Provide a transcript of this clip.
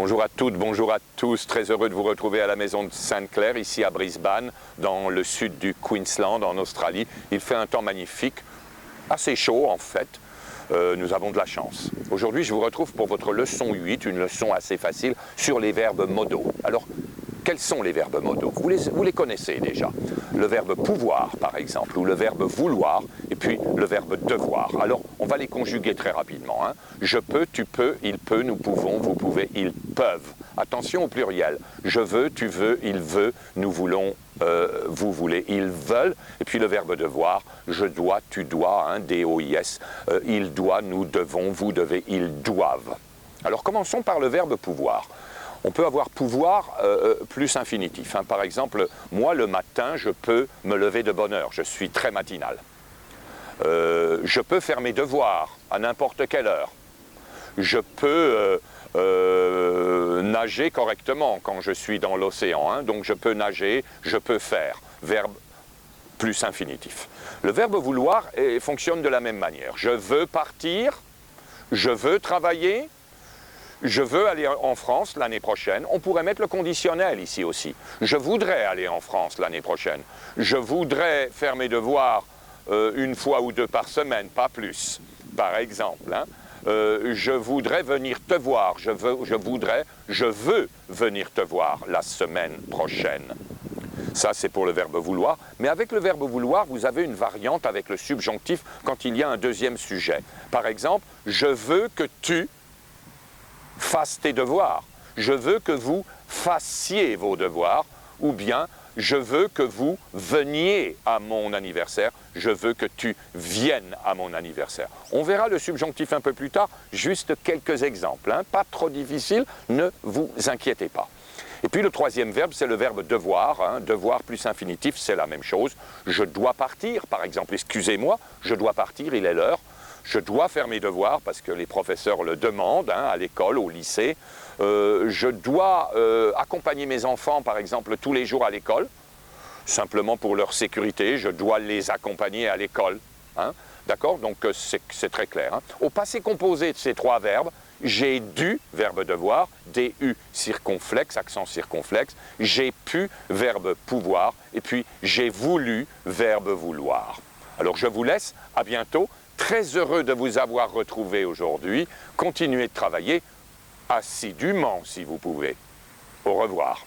Bonjour à toutes, bonjour à tous, très heureux de vous retrouver à la maison de Sainte-Claire, ici à Brisbane, dans le sud du Queensland, en Australie. Il fait un temps magnifique, assez chaud en fait, nous avons de la chance. Aujourd'hui, je vous retrouve pour votre leçon 8, une leçon assez facile sur les verbes modaux. Alors, quels sont les verbes modaux? Vous les connaissez déjà. Le verbe pouvoir, par exemple, ou le verbe vouloir, et puis le verbe devoir. Alors, on va les conjuguer très rapidement. Je peux, tu peux, il peut, nous pouvons, vous pouvez, ils peuvent. Attention au pluriel. Je veux, tu veux, il veut, nous voulons, vous voulez, ils veulent. Et puis le verbe devoir, je dois, tu dois, D-O-I-S, il doit, nous devons, vous devez, ils doivent. Alors, commençons par le verbe pouvoir. On peut avoir pouvoir plus infinitif. Par exemple, moi le matin, je peux me lever de bonne heure. Je suis très matinal. Je peux faire mes devoirs à n'importe quelle heure. Je peux nager correctement quand je suis dans l'océan. Donc je peux nager, je peux faire. Verbe plus infinitif. Le verbe vouloir fonctionne de la même manière. Je veux partir, je veux travailler. Je veux aller en France l'année prochaine. On pourrait mettre le conditionnel ici aussi. Je voudrais aller en France l'année prochaine. Je voudrais faire mes devoirs une fois ou deux par semaine, pas plus, par exemple. Je voudrais venir te voir. Je veux venir te voir la semaine prochaine. Ça, c'est pour le verbe vouloir. Mais avec le verbe vouloir, vous avez une variante avec le subjonctif quand il y a un deuxième sujet. Par exemple, je veux que tu fasse tes devoirs. Je veux que vous fassiez vos devoirs, ou bien je veux que vous veniez à mon anniversaire, je veux que tu viennes à mon anniversaire. On verra le subjonctif un peu plus tard, juste quelques exemples, pas trop difficile, ne vous inquiétez pas. Et puis le troisième verbe, c'est le verbe devoir, devoir plus infinitif, c'est la même chose. Je dois partir, par exemple, excusez-moi, je dois partir, il est l'heure. Je dois faire mes devoirs parce que les professeurs le demandent à l'école, au lycée. Je dois accompagner mes enfants, par exemple, tous les jours à l'école, simplement pour leur sécurité. Je dois les accompagner à l'école. D'accord? Donc c'est très clair. Au passé composé de ces trois verbes, j'ai dû, verbe devoir, D-U circonflexe, accent circonflexe, j'ai pu, verbe pouvoir, et puis j'ai voulu, verbe vouloir. Alors je vous laisse, à bientôt. Très heureux de vous avoir retrouvé aujourd'hui. Continuez de travailler assidûment si vous pouvez. Au revoir.